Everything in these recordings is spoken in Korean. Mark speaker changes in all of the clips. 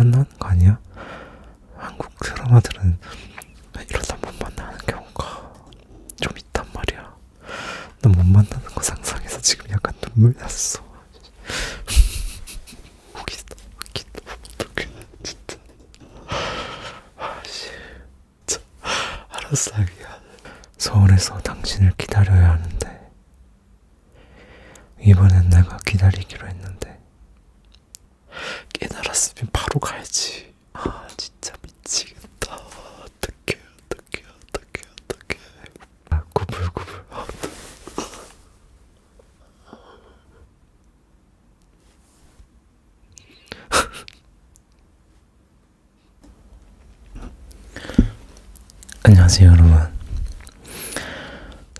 Speaker 1: 만나는 거 아니야? 한국 드라마들은 이러다 못 만나는 경우가 좀 있단 말이야. 나 못 만나는 거 상상해서 지금 약간 눈물 났어. 웃기다. 어떡해 진짜. 아씨 진짜. 알았어 자기야. 서울에서 당신을 기다려야 하는데 이번엔 내가 기다리기로 했는데 깨달았으면 바로 가야지. 아 진짜 미치겠다. 어떡해. 아 구불구불. 안녕하세요 여러분.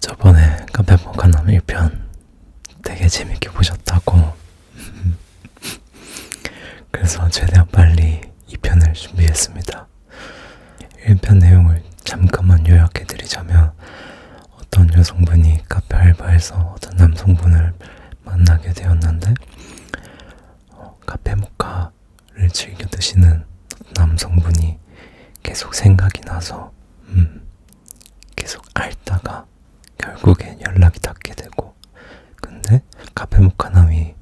Speaker 1: 저번에 카페모카남 1편 되게 재밌게 보셨다고 그래서 최대한 빨리 2편을 준비했습니다. 1편 내용을 잠깐만 요약해드리자면 어떤 여성분이 카페 알바에서 어떤 남성분을 만나게 되었는데 카페 모카를 즐겨 드시는 남성분이 계속 생각이 나서 계속 앓다가 결국엔 연락이 닿게 되고, 근데 카페 모카남이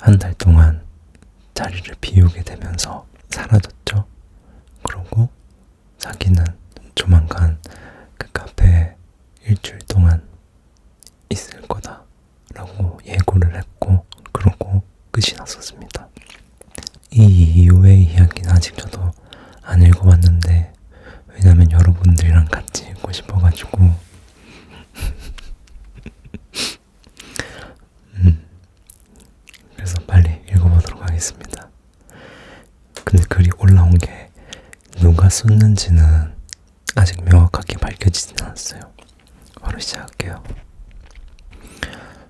Speaker 1: 한 달 동안 자리를 비우게 되면서 사라졌죠. 그러고 자기는 조만간 그 카페에 일주일 동안 있을 거다 라고 예고를 했고, 그러고 끝이 났었습니다. 이 이후의 이야기는 아직 저도 안 읽어봤는데, 왜냐면 여러분들이랑 같이 읽고 싶어가지고 그래서 빨리 읽어보도록 하겠습니다. 근데 글이 올라온 게 누가 썼는지는 아직 명확하게 밝혀지진 않았어요. 바로 시작할게요.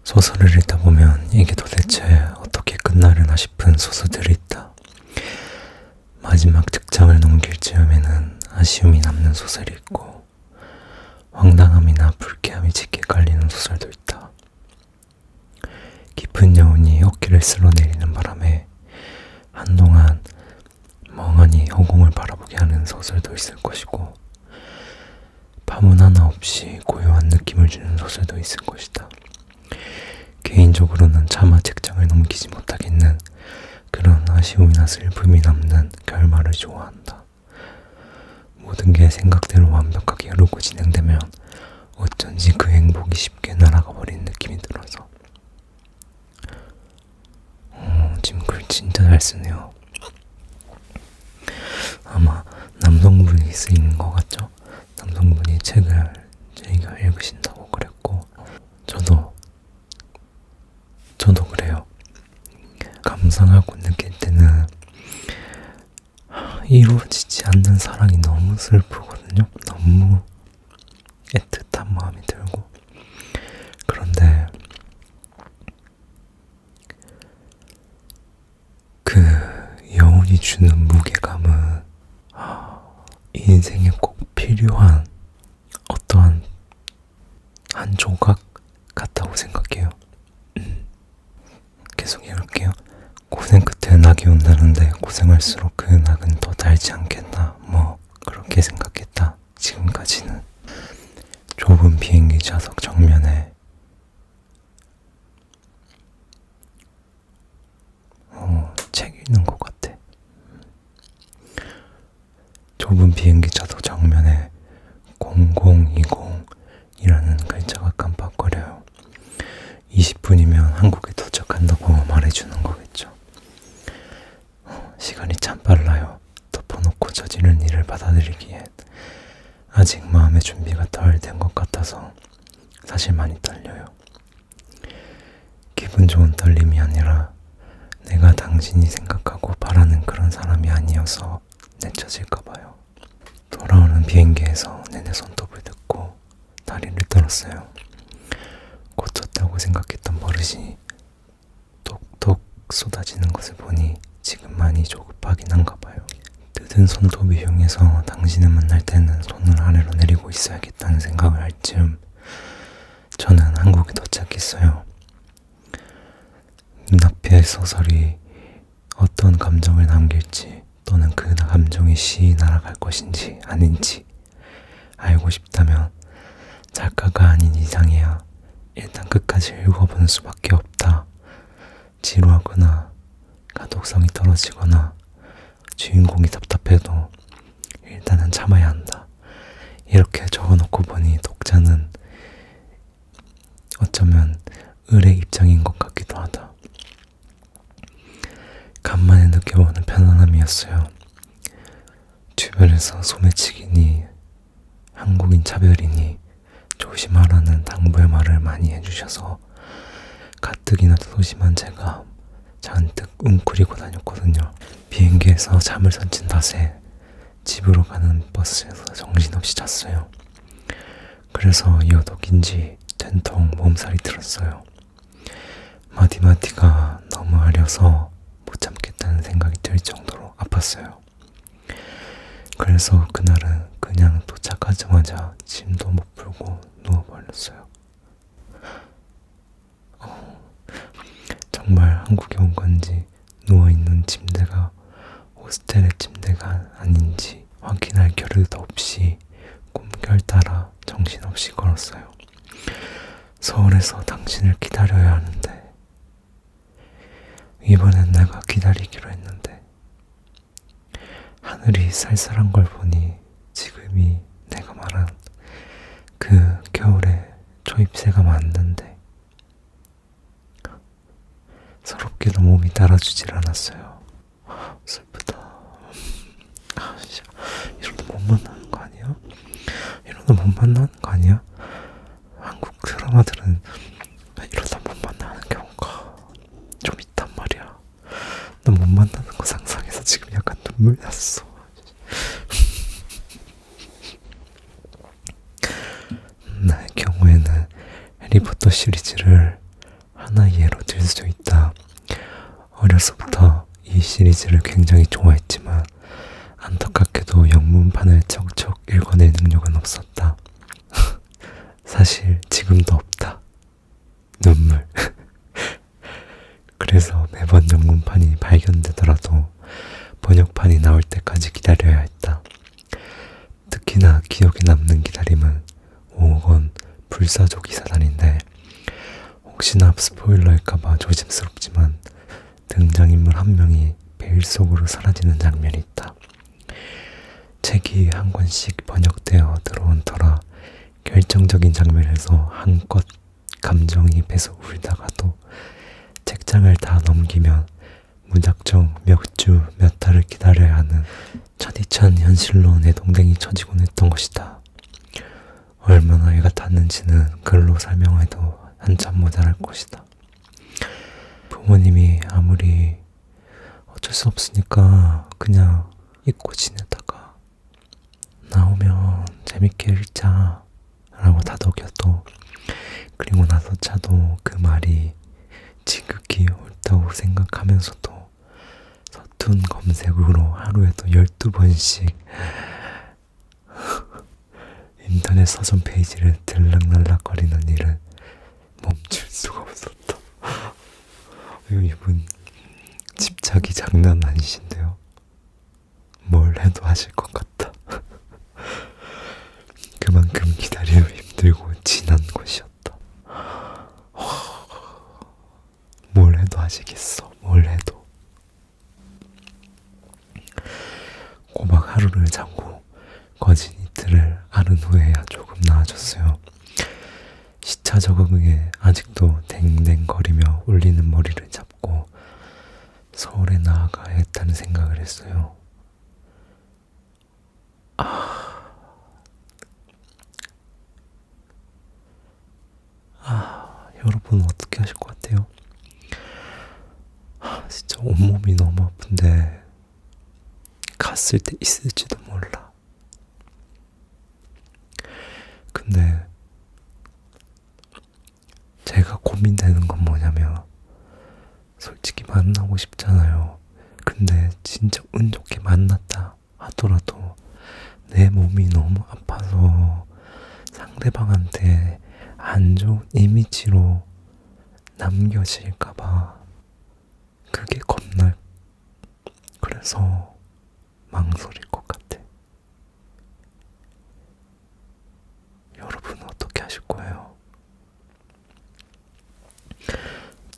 Speaker 1: 소설을 읽다 보면 이게 도대체 어떻게 끝나려나 싶은 소설들이 있다. 마지막 책장을 넘길 즈음에는 아쉬움이 남는 소설이 있고, 황당함이나 불쾌함이 짙게 깔리는 소설도 있다. 깊은 여운이 어깨를 쓸어내리는 바람에 한동안 멍하니 허공을 바라보게 하는 소설도 있을 것이고, 파문 하나 없이 고요한 느낌을 주는 소설도 있을 것이다. 개인적으로는 차마 책장을 넘기지 못하겠는 그런 아쉬움이나 슬픔이 남는 결말을 좋아한다. 모든 게 생각대로 완벽하게 흐르고 진행되면 어쩐지 그 행복이 쉽게 날아가 버린 느낌이 들어서. 지금 글 진짜 잘 쓰네요. 아마 남성분이 쓰인 것 같죠? 남성분이 책을 즐겨 읽으신다고 그랬고, 저도 그래요. 감상하고 느낄 때는 이루어지지 않는 사랑이 너무 슬프거든요. 너무 애틋한 마음이 들고. 그런데 그 여운이 주는 무게감은 인생에 꼭 필요한 어떠한 한 조각 같다고 생각해요. 계속 읽을게요. 고생 끝에 낙이 온다는데 고생할수록 그 낙은 더 달지 않겠나, 뭐 그렇게 생각했다. 지금까지는. 좁은 비행기 좌석 정면에 책 읽는 것 같아. 좁은 비행기 좌석 정면에 0020이라는 글자가 깜빡거려요. 20분이면 한국에 도착한다고 말해주는 거겠죠. 시간이 참 빨라요. 덮어놓고 저지른 일을 받아들이기엔 아직 마음의 준비가 덜 된 것 같아서 사실 많이 떨려요. 기분 좋은 떨림이 아니라 내가 당신이 생각하고 바라는 그런 사람이 아니어서 내쳐질까봐요. 돌아오는 비행기에서 내내 손톱을 듣고 다리를 떨었어요. 고쳤다고 생각했던 버릇이 톡톡 쏟아지는 것을 보니 지금 많이 조급하긴 한가 봐요. 뜯은 손톱이 흉해서 당신을 만날 때는 손을 아래로 내리고 있어야겠다는 생각을 할 즈음 저는 한국에 도착했어요. 눈앞의 소설이 어떤 감정을 남길지 또는 그 감정이 시 날아갈 것인지 아닌지 알고 싶다면 작가가 아닌 이상해야 일단 끝까지 읽어보는 수밖에 없다. 지루하거나 가독성이 떨어지거나 주인공이 답답해도 일단은 참아야 한다. 이렇게 적어놓고 보니 독자는 어쩌면 을의 입장인 것 같기도 하다. 간만에 느껴보는 편안함이었어요. 주변에서 소매치기니 한국인 차별이니 조심하라는 당부의 말을 많이 해주셔서 가뜩이나 소심한 제가 잔뜩 웅크리고 다녔거든요. 비행기에서 잠을 설친 탓에 집으로 가는 버스에서 정신없이 잤어요. 그래서 여독인지 된통 몸살이 들었어요. 마디마디가 너무 아려서 못 참겠다는 생각이 들 정도로 아팠어요. 그래서 그날은 그냥 도착하자마자 짐도 못 풀고 누워버렸어요. 정말 한국에 온 건지 누워있는 침대가 호스텔의 침대가 아닌지 확인할 겨를도 없이 꿈결 따라 정신없이 걸었어요. 서울에서 당신을 기다려야 하는데 이번엔 내가 기다리기로 했는데 하늘이 쌀쌀한 걸 보니 지금이 내가 말한 그 겨울에 초입새가 맞는데 서럽게도 몸이 따라주질 않았어요. 슬프다. 이러다 못 만나는 거 아니야? 이러다 못 만나는 거 아니야? 한국 드라마들은 이러다 못 만나는 경우가 좀 있단 말이야. 나 못 만나는 거 상상해서 지금 약간 눈물 났어. 나의 경우에는 해리포터 시리즈를 하나의 예로 들 수 있다. 어려서부터 이 시리즈를 굉장히 좋아했지만 안타깝게도 영문판을 척척 읽어낼 능력은 없었다. 사실 지금도 없다. 눈물. 그래서 매번 영문판이 발견되더라도 번역판이 나올 때까지 기다려야 했다. 특히나 기억에 남는 기다림은 5억 원 불사조기 사단인데 혹시나 스포일러일까봐 조심스럽지만 등장인물 한 명이 베일 속으로 사라지는 장면이 있다. 책이 한 권씩 번역되어 들어온 터라 결정적인 장면에서 한껏 감정이 배서 울다가도 책장을 다 넘기면 무작정 몇 주 몇 달을 기다려야 하는 차디찬 현실로 내 동댕이 쳐지곤 했던 것이다. 얼마나 애가 탔는지는 글로 설명해도 한참 모자랄 것이다. 부모님이 아무리 어쩔 수 없으니까 그냥 잊고 지내다가 나오면 재밌게 읽자 라고 다독여도 그리고 나서차도 그 말이 지극히 옳다고 생각하면서도 서툰 검색으로 하루에도 12번씩 인터넷 서점 페이지를 들락날락거리는 일은 멈출 수가 없었다. 이분 집착이 장난 아니신데요. 뭘 해도 하실 것 같다. 그만큼 기다리면 힘들고 지난 것이었다. 뭘 해도 하시겠어. 뭘 해도. 꼬박 하루를 자고 거진 이틀을 앓은 후에야 조금 나아졌어요. 시차 적응에 아직도 댕댕거리며 울리는 머리를 잡고 서울에 나아가야 했다는 생각을 했어요. 여러분은 어떻게 하실 것 같아요? 진짜 온몸이 너무 아픈데 갔을 때 있을지도 몰라. 근데 제가 고민되는 건 뭐냐면 솔직히 만나고 싶잖아요. 근데 진짜 운 좋게 만났다 하더라도 내 몸이 너무 아파서 상대방한테 안 좋은 이미지로 남겨질까봐 그게 겁나. 그래서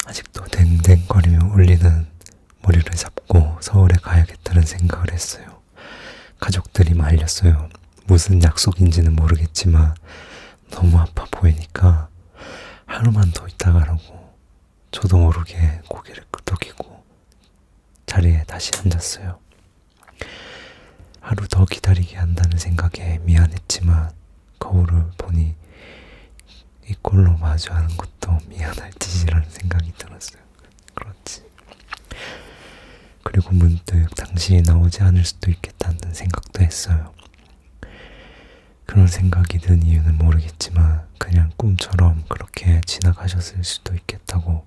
Speaker 1: 아직도 댕댕거리며 울리는 머리를 잡고 서울에 가야겠다는 생각을 했어요. 가족들이 말렸어요. 무슨 약속인지는 모르겠지만 너무 아파 보이니까 하루만 더 있다 가라고. 저도 모르게 고개를 끄덕이고 자리에 다시 앉았어요. 하루 더 기다리게 한다는 생각에 미안했지만 거울을 보니 이 꼴로 마주하는 것도 미안할 짓이라는 생각이 들었어요. 그렇지. 그리고 문득 당신이 나오지 않을 수도 있겠다는 생각도 했어요. 그런 생각이 든 이유는 모르겠지만 그냥 꿈처럼 그렇게 지나가셨을 수도 있겠다고.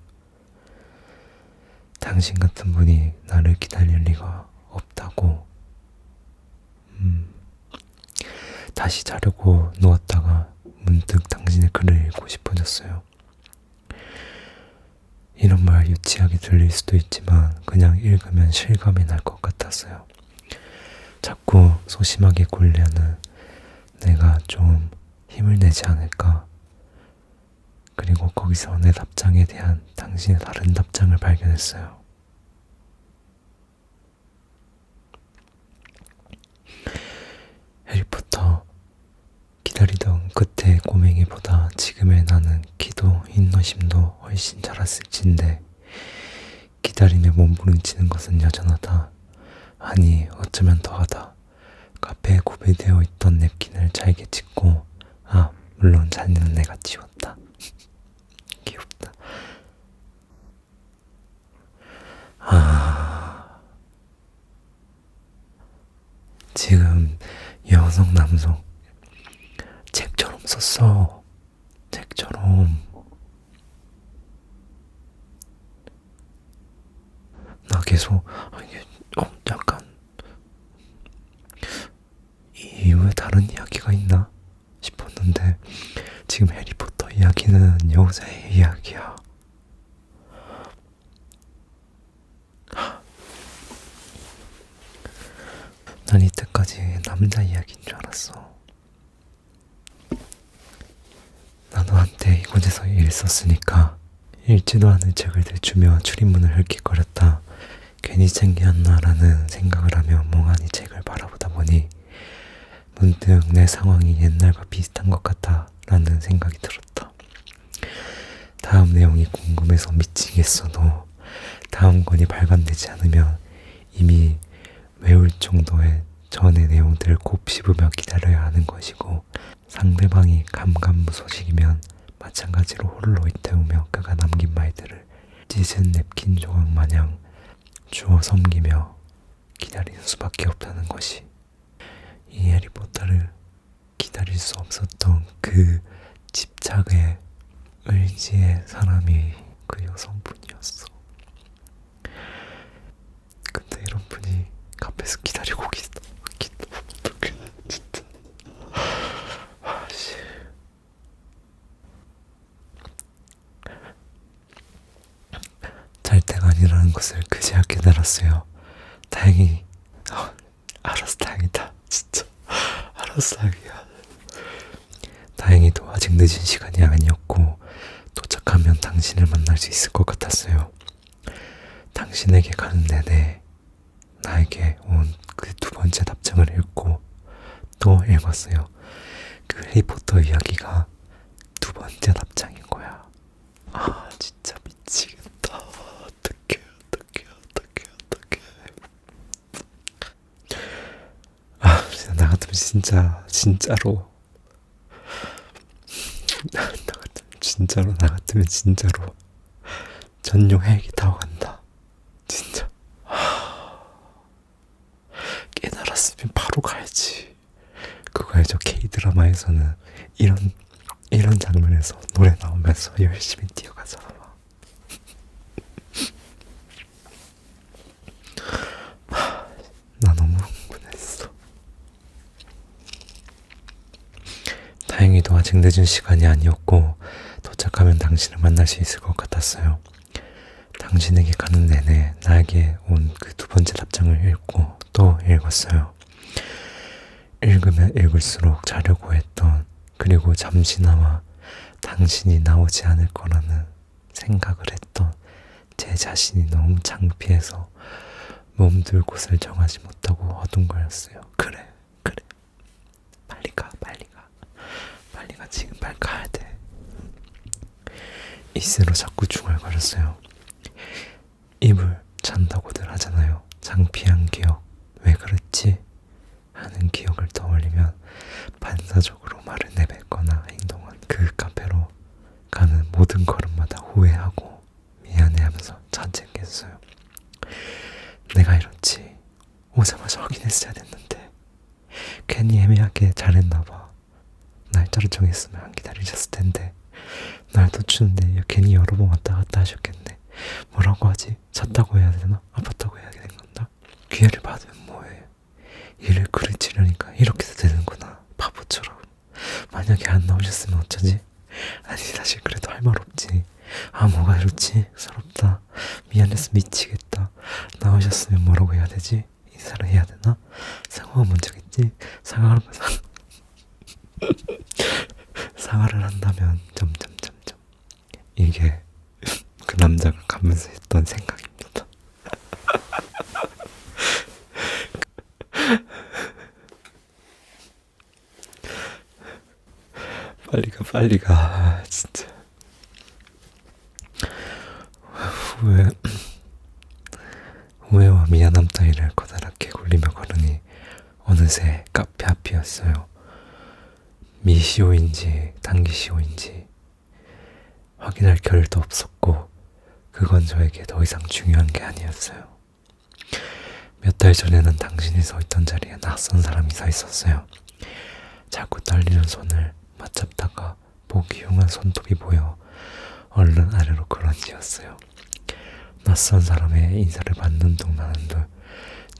Speaker 1: 당신 같은 분이 나를 기다릴 리가 없다고. 다시 자려고 누웠다가 문득 당신의 글을 읽고 싶어졌어요. 이런 말 유치하게 들릴 수도 있지만 그냥 읽으면 실감이 날 것 같았어요. 자꾸 소심하게 굴려는 내가 좀 힘을 내지 않을까. 그리고 거기서 내 답장에 대한 당신의 다른 답장을 발견했어요. 해리포터, 기다리던 그때의 꼬맹이보다 지금의 나는 기도, 인내심도 훨씬 자랐을진데 기다림에 몸부림치는 것은 여전하다. 아니, 어쩌면 더하다. 카페에 구비되어 있던 냅킨을 잘게 찢고, 물론 잔디는 내가 치웠다. 귀엽다. 지금 여성, 남성 책처럼 썼어. 책처럼. 나 계속 이게 약간 이 이후에 다른 이야기가 있나 싶었는데 지금 해리포터 이야기는 여자의 이야기야. 난 이때까지 남자 이야기인 줄 알았어. 나도 한때 이곳에서 읽었으니까 읽지도 않은 책을 들추며 출입문을 헐깃거렸다. 괜히 챙겨왔나라는 생각을 하며 멍하니 책을 바라보다 보니 문득 내 상황이 옛날과 비슷한 것 같아 라는 생각이 들었다. 다음 내용이 궁금해서 미치겠어도 다음 권이 발간되지 않으면 이미 외울 정도의 전의 내용들을 곱씹으며 기다려야 하는 것이고 상대방이 감감무소식이면 마찬가지로 홀로 이태우며 그가 남긴 말들을 찢은 냅킨 조각 마냥 주워 섬기며 기다리는 수밖에 없다는 것이 이 해리포터를 기다릴 수 없었던 그 집착의 의지의 사람이 그 여성분이었어. 근데 이런 분이 카페에서 기다리고 어떡해 진짜. 잘 때가 아니라는 것을 그제야 깨달았어요. 다행히 알았어, 다행이다 진짜. 알았어, 다행이야. 다행히도 아직 늦은 시간이 아니었고 도착하면 당신을 만날 수 있을 것 같았어요. 당신에게 가는 내내 나에게 온 그 두 번째 답장을 읽고 또 읽었어요. 그 해리포터 이야기가 두 번째 답장인 거야. 진짜 미치겠다. 어떡해. 나 같으면 진짜로 나 같으면 진짜로 전용 헬기 타고 간다. 진짜. 깨달았으면 바로 가야지. 그거 알죠? K-드라마에서는 이런 장면에서 노래 나오면서 열심히 뛰어가잖아. 나 너무 흥분했어. 다행히도 아직 늦은 시간이 아니었고 도착하면 당신을 만날 수 있을 것 같았어요. 당신에게 가는 내내 나에게 온 그 두 번째 답장을 읽고 또 읽었어요. 읽으면 읽을수록 자려고 했던, 그리고 잠시나마 당신이 나오지 않을 거라는 생각을 했던 제 자신이 너무 창피해서 몸둘 곳을 정하지 못하고 어둠거렸어요. 그래, 그래. 빨리 가, 빨리 가. 빨리 가, 지금 빨리 가야 돼. 이스로 자꾸 중얼거렸어요. 입을 잔다고들 하잖아요. 창피한 기억, 왜 그랬지? 하는 기억을 떠올리면 반사적으로 말을 내뱉거나 행동한 그 카페로 가는 모든 걸음마다 후회하고 미안해하면서 자책했어요. 내가 이렇지. 오자마자 확인했어야 됐는데 괜히 애매하게 잘했나봐. 날짜를 정했으면 안 기다리셨을 텐데 날도 추운데 괜히 여러 번 왔다 갔다 하셨겠네. 뭐라고 하지? 잤다고 해야 되나? 아팠다고 해야 되는 건가? 기회를 받으면 뭐해. 일을 그르치려니까 이렇게도 되는구나. 바보처럼. 만약에 안 나오셨으면 어쩌지? 아니 사실 그래도 할 말 없지. 아 뭐가 이렇지? 서럽다. 미안해서 미치겠다. 나오셨으면 뭐라고 해야 되지? 인사를 해야 되나? 사과가 먼저겠지? 사과를 한다면 점점점점. 이게 그 남자가 가면서 했던 생각입니다. 빨리 가, 빨리 가. 진짜. 후회와 미안함 따위를 커다랗게 굴리며 걸으니 어느새 카페 앞이었어요. 미시오인지 단기시오인지 확인할 겨를도 없었고 그건 저에게 더 이상 중요한 게 아니었어요. 몇 달 전에는 당신이 서 있던 자리에 낯선 사람이 서 있었어요. 자꾸 떨리는 손을 맞잡다가 보기 흉한 손톱이 보여 얼른 아래로 끌어지었어요. 낯선 사람의 인사를 받는 둥 마는 둥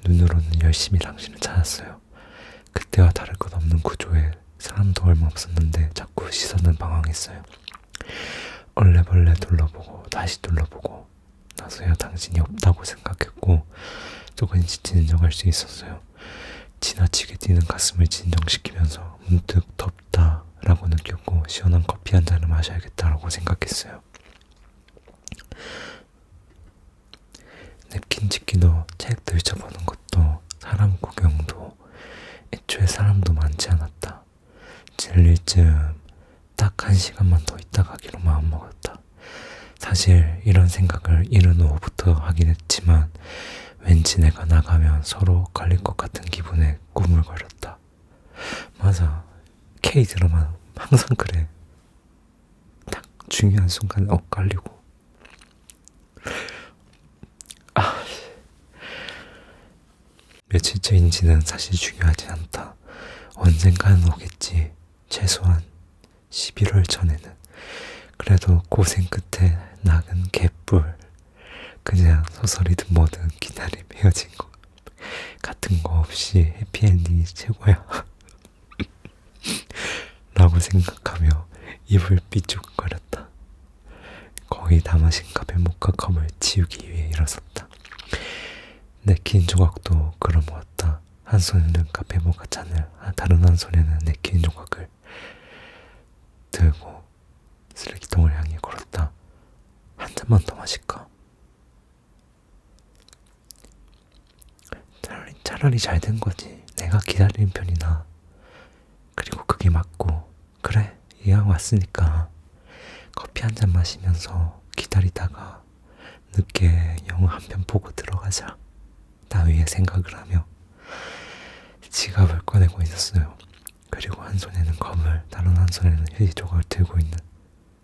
Speaker 1: 눈으로는 열심히 당신을 찾았어요. 그때와 다를 것 없는 구조에 사람도 얼마 없었는데 자꾸 시선은 방황했어요. 얼레벌레 둘러보고 다시 둘러보고 나서야 당신이 없다고 생각했고 조금씩 진정할 수 있었어요. 지나치게 뛰는 가슴을 진정시키면서 문득 덥다라고 느꼈고 시원한 커피 한 잔을 마셔야겠다라고 생각했어요. 냅킨 찍기도 책 들춰보는 것도 사람 구경도 애초에 사람도 많지 않았다. 질릴 즈음 딱 1시간만 더 있다 가기로 마음먹었다. 사실 이런 생각을 이른 오후부터 하긴 했지만 왠지 내가 나가면 서로 걸릴 것 같은 기분에 꾸물거렸다. 맞아. K-드라마 항상 그래. 딱 중요한 순간에 엇갈리고. 며칠째인지는 사실 중요하지 않다. 언젠가는 오겠지. 최소한 11월 전에는. 그래도 고생 끝에 nak은 개뿔. 그냥 소설이든 뭐든 기다림 헤어진 거 같은 거 없이 해피엔딩이 최고야. 라고 생각하며 입을 삐죽거렸다. 거의 다 마신 카페 모카컵을 치우기 위해 일어섰다. 냅킨 조각도 끌어모았다. 한 손에는 카페 모카 잔을, 다른 한 손에는 냅킨 조각을 들고 쓰레기통을 향해 걸었다. 한 잔만 더 마실까? 차라리 잘 된 거지. 내가 기다리는 편이나. 그리고 그게 맞고. 그래, 이왕 왔으니까 커피 한 잔 마시면서 기다리다가 늦게 영화 한 편 보고 들어가자. 따위의 생각을 하며 지갑을 꺼내고 있었어요. 그리고 한 손에는 컵을, 다른 한 손에는 휴지 조각을 들고 있는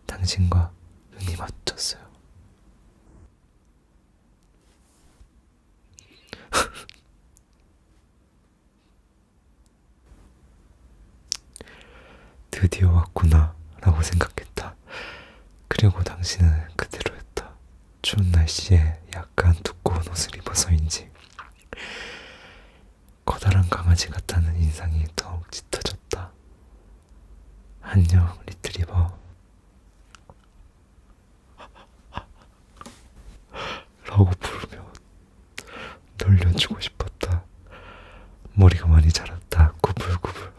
Speaker 1: 당신과 눈이 마주쳤어요. 드디어 왔구나 라고 생각했다. 그리고 당신은 그대로였다. 추운 날씨에 약간 두꺼운 옷을 입어서인지 커다란 강아지 같다는 인상이 더욱 짙어졌다. 안녕 리트리버 라고 부르며 놀려주고 싶었다. 머리가 많이 자랐다. 구불구불.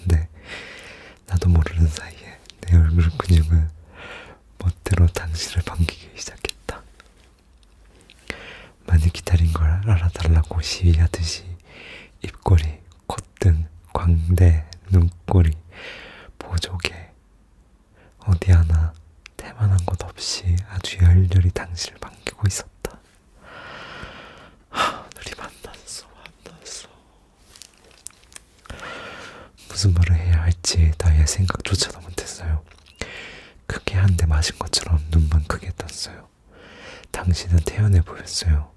Speaker 1: 있었는데 나도 모르는 사이에 내 얼굴 근육은 멋대로 당신을 반기기 시작했다. 많이 기다린 걸 알아달라고 시위하듯이 입꼬리, 콧등, 광대, 눈꼬리, 보조개 어디 하나 태만한 곳 없이 아주 열렬히 당신을 반기고 있었다. 둘이 만났어. 무슨 말을 해야 할지 나의 생각조차도 못했어요. 크게 한 대 맞은 것처럼 눈만 크게 떴어요. 당신은 태연해 보였어요.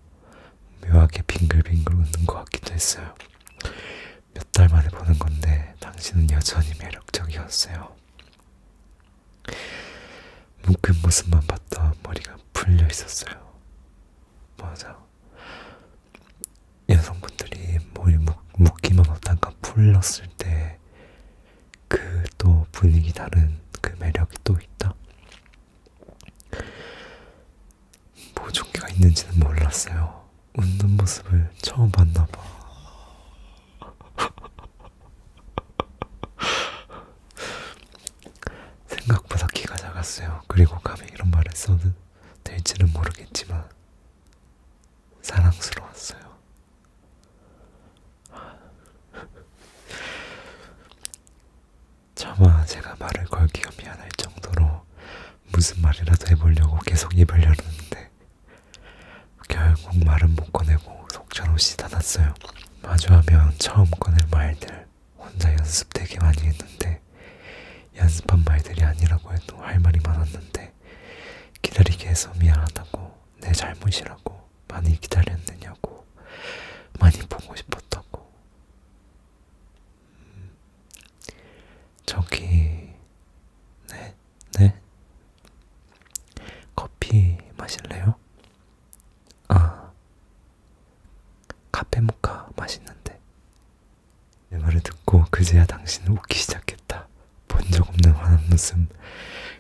Speaker 1: 묘하게 빙글빙글 웃는 것 같기도 했어요. 몇 달 만에 보는 건데 당신은 여전히 매력적이었어요. 묶은 모습만 봤던 머리가 풀려 있었어요. 맞아. 여성분들이 머리 묶기만 하다가 풀렸을 때 그 또 분위기 다른 그 매력이 또 있다. 보조개가 있는지는 몰랐어요. 웃는 모습을 처음 봤나봐. 생각보다 키가 작았어요. 그리고 감히 이런 말을 써도 될지는 모르겠지만 사랑스러웠어요. 차마 제가 말을 걸기가 미안할 정도로 무슨 말이라도 해보려고 계속 입을 열었는데 결국 말은 못 꺼내고 속절없이 닫았어요. 마주하면 처음 꺼낼 말들 혼자 연습 되게 많이 했는데 연습한 말들이 아니라고 해도 할 말이 많았는데 기다리게 해서 미안하다고, 내 잘못이라고, 많이 기다렸느냐고, 많이 보고 싶었다고. 저기 네? 커피 마실래요? 카페 모카 맛있는데. 내 말을 듣고 그제야 당신은 웃기 시작했다. 본 적 없는 환한 웃음.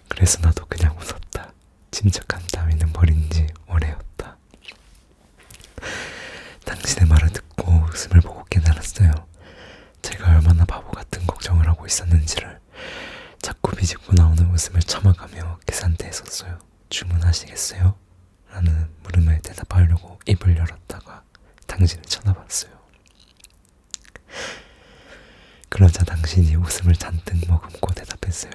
Speaker 1: 그래서 나도 그냥 웃었다. 침착한 따위는 버린 지 오래였다. 당신의 말을 듣고 웃음을 보고 깨달았어요. 제가 얼마나 바보 같은 걱정을 하고 있었는지를. 자꾸 비집고 나오는 웃음을 참아가며 계산대에 섰어요. 주문하시겠어요? 라는 물음에 대답하려고 입을 열었다가 당신을 쳐다봤어요. 그러자 당신이 웃음을 잔뜩 머금고 대답했어요.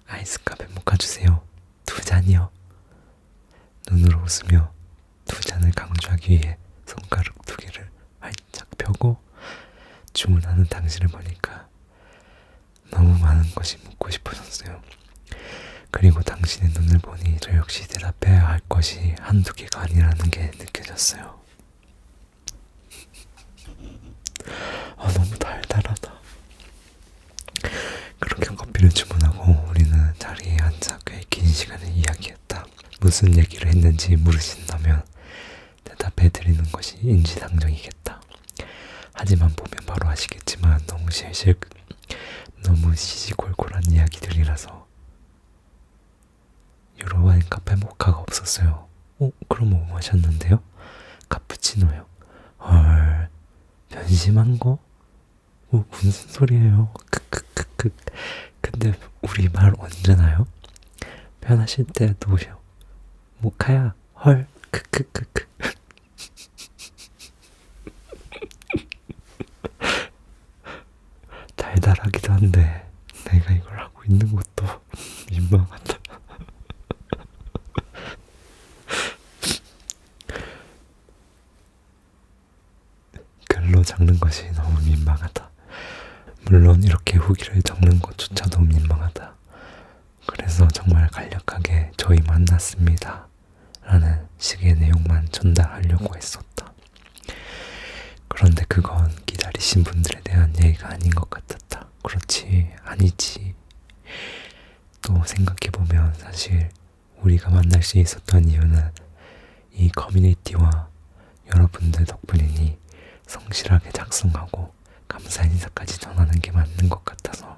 Speaker 1: 아이스 카페 모카 주세요. 2잔이요. 눈으로 웃으며 2잔을 강조하기 위해 손가락 2개를 활짝 펴고 주문하는 당신을 보니까 너무 많은 것이 묻고 싶어졌어요. 그리고 당신의 눈을 보니 저 역시 대답해야 할 것이 한두 개가 아니라는 게 느껴졌어요. 너무 달달하다. 그렇게 커피를 주문하고 우리는 자리에 앉아 꽤 긴 시간을 이야기했다. 무슨 얘기를 했는지 물으신다면 대답해드리는 것이 인지상정이겠다. 하지만 보면 바로 아시겠지만 너무 시시콜콜한 이야기들이라서 유로와인 카페 모카가 없었어요. 그럼 뭐 마셨는데요? 카푸치노요. 헐, 변심한 거? 무슨 소리예요? 크크크크. 근데 우리 말 언제 나요? 편하실 때 놓으셔. 모카야. 헐, 크크크크. 달달하기도 한데 내가 이걸 하고 있는 것도 민망하다. 글로 적는 것이 너무 민망하다. 물론 이렇게 후기를 적는 것조차도 민망하다. 그래서 정말 간략하게 저희 만났습니다 라는 식의 내용만 전달하려고 했었다. 그런데 그건 기다리신 분들에 대한 얘기가 아닌 것 같았다. 그렇지, 아니지. 또 생각해보면 사실 우리가 만날 수 있었던 이유는 이 커뮤니티와 여러분들 덕분이니 성실하게 작성하고 감사 인사까지 전하는 게 맞는 것 같아서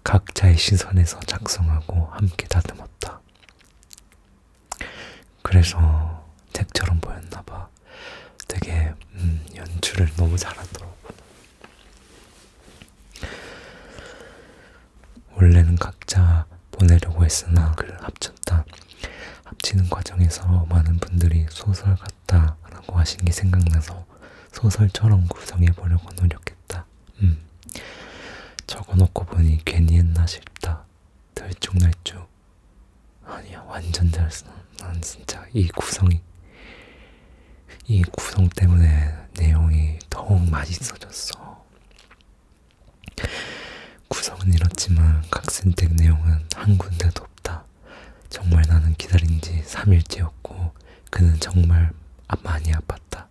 Speaker 1: 각자의 시선에서 작성하고 함께 다듬었다. 그래서 책처럼 보였나봐. 되게 연출을 너무 잘하더라고. 원래는 각자 보내려고 했으나 글을 합쳤다. 합치는 과정에서 많은 분들이 소설 같다라고 하신 게 생각나서 소설처럼 구성해보려고 노력했다. 적어놓고 보니 괜히 했나 싶다. 들쭉날쭉. 아니야, 완전 잘했어. 난 진짜 이 구성 때문에 내용이 더욱 맛있어졌어. 구성은 이렇지만 각센텍 내용은 한 군데도 없다. 정말 나는 기다린 지 3일째였고 그는 정말 많이 아팠다.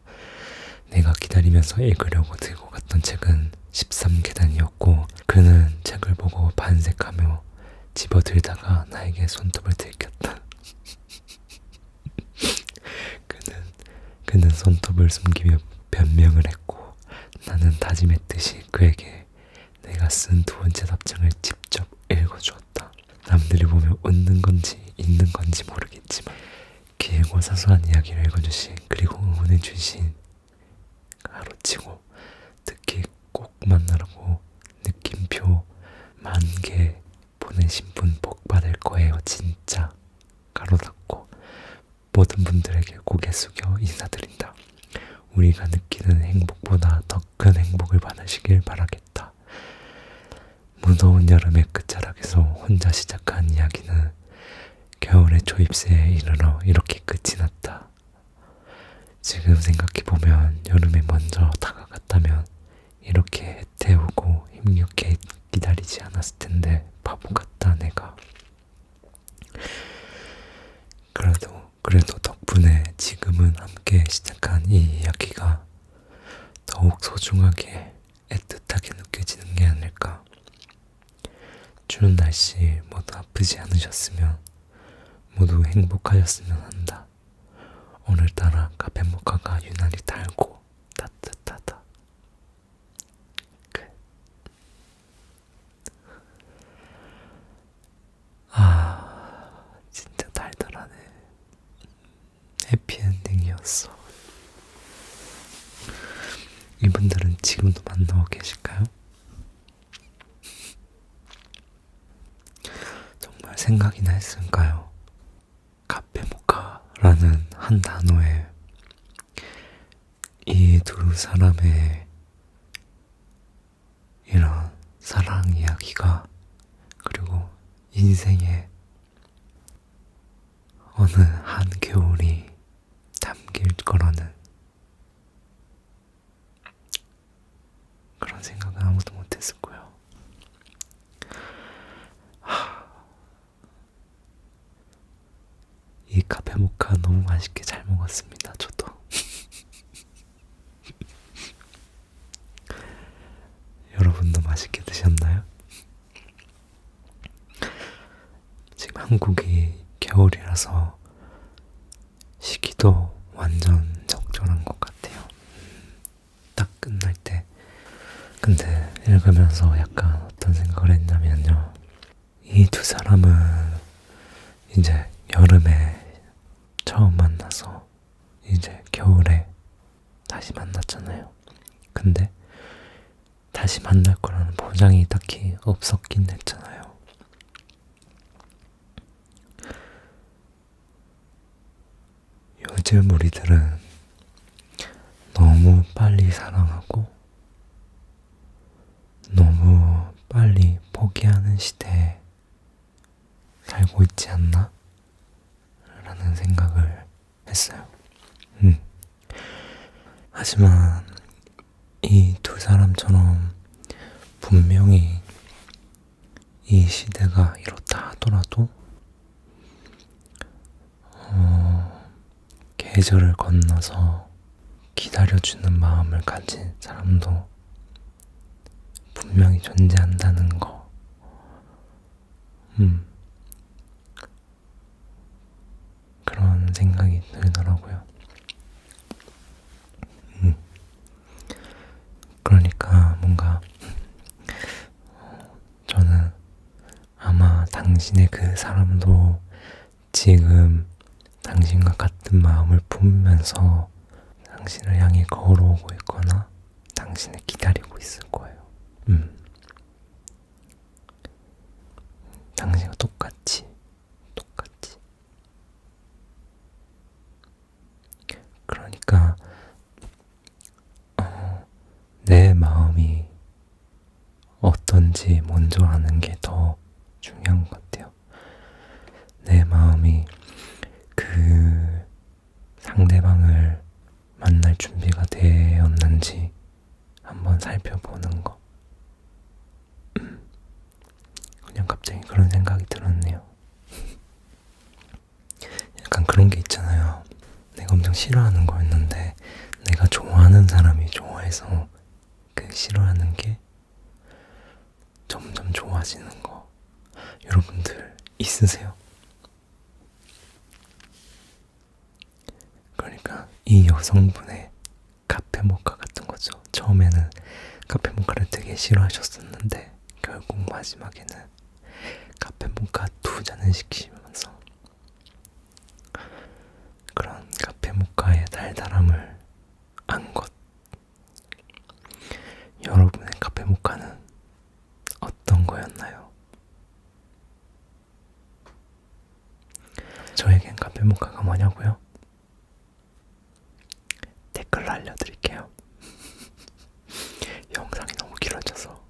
Speaker 1: 내가 기다리면서 읽으려고 들고 갔던 책은 13계단이었고 그는 책을 보고 반색하며 집어들다가 나에게 손톱을 들켰다. 그는 손톱을 숨기며 변명을 했고 나는 다짐했듯이 그에게 내가 쓴 두 번째 답장을 직접 읽어주었다. 남들이 보면 웃는 건지 있는 건지 모르겠지만 길고 사소한 이야기를 읽어주신 그리고 응원해주신 가로치고 특히 꼭 만나라고 느낌표 10,000개 보내신 분 복 받을 거예요 진짜. 가로 닫고 모든 분들에게 고개 숙여 인사드린다. 우리가 느끼는 행복보다 더 큰 행복을 받으시길 바라겠다. 무더운 여름의 끝자락에서 혼자 시작한 이야기는 겨울의 초입새에 이르러 이렇게 끝이 났다. 지금 생각해보면 여름에 먼저 다가갔다면 이렇게 태우고 힘겹게 기다리지 않았을 텐데 바보 같다 내가. 그래도 덕분에 지금은 함께 시작한 이 이야기가 더욱 소중하게 애틋하게 느껴지는 게 아닐까. 추운 날씨 모두 아프지 않으셨으면 모두 행복하셨으면 한다. 오늘따라 카페모카가 유난히 달고 따뜻하다. 진짜 달달하네. 해피엔딩이었어. 이분들은 지금도 만나고 계실까요? 정말 생각이나 했을까요? 카페모카라는 한 단어에 이 두 사람의 이런 사랑 이야기가 그리고 인생의 어느 한겨울이 담길 거라는 그런 생각은 아무도 못했을 거예요. 이 카페모카 너무 맛있게 잘 먹었습니다. 저도. 여러분도 맛있게 드셨나요? 지금 한국이 겨울이라서 시기도 완전 적절한 것 같아요. 딱 끝날 때. 근데 읽으면서 약간 어떤 생각을 했냐면요. 이 두 사람은 이제 여름에 처음 만나서 이제 겨울에 다시 만났잖아요. 근데 다시 만날 거라는 보장이 딱히 없었긴 했잖아요. 요즘 우리들은 너무 빨리 사랑하고 너무 빨리 포기하는 시대에 살고 있지 않나? 라는 생각을 했어요. 하지만 이 두 사람처럼 분명히 이 시대가 이렇다 하더라도 계절을 건너서 기다려주는 마음을 가진 사람도 분명히 존재한다는 거. 그런 생각이 들더라고요. 그러니까 뭔가 저는 아마 당신의 그 사람도 지금 당신과 같은 마음을 품으면서 당신을 향해 걸어오고 있거나 당신을 기다리고 있을 거예요. 하는지 먼저 아는 게 더 중요한 것 같아요. 내 마음이 그 상대방을 만날 준비가 되었는지 한번 살펴보는 거. 그냥 갑자기 그런 생각이 들었네요. 약간 그런 게 있잖아요. 내가 엄청 싫어하는 거였는데 내가 좋아하는 사람이 좋아해서 그 싫어하는 게 점점 좋아지는 거. 여러분들 있으세요? 그러니까 이 여성분의 카페 모카 같은 거죠. 처음에는 카페 모카를 되게 싫어하셨었는데 결국 마지막에는 카페 모카 2잔을 시키면서 그런 카페 모카의 달달함을 안 것. 여러분의 카페 모카는 어떤 거였나요? 저에겐 카페 모카가 뭐냐고요? 댓글로 알려드릴게요. 영상이 너무 길어져서.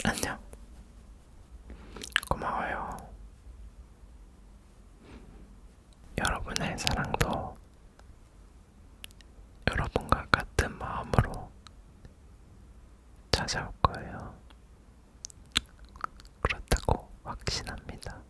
Speaker 1: 안녕. 고마워요. 여러분의 사랑도 여러분과 같은 마음으로 찾아올 거예요. 그렇다고 확신합니다.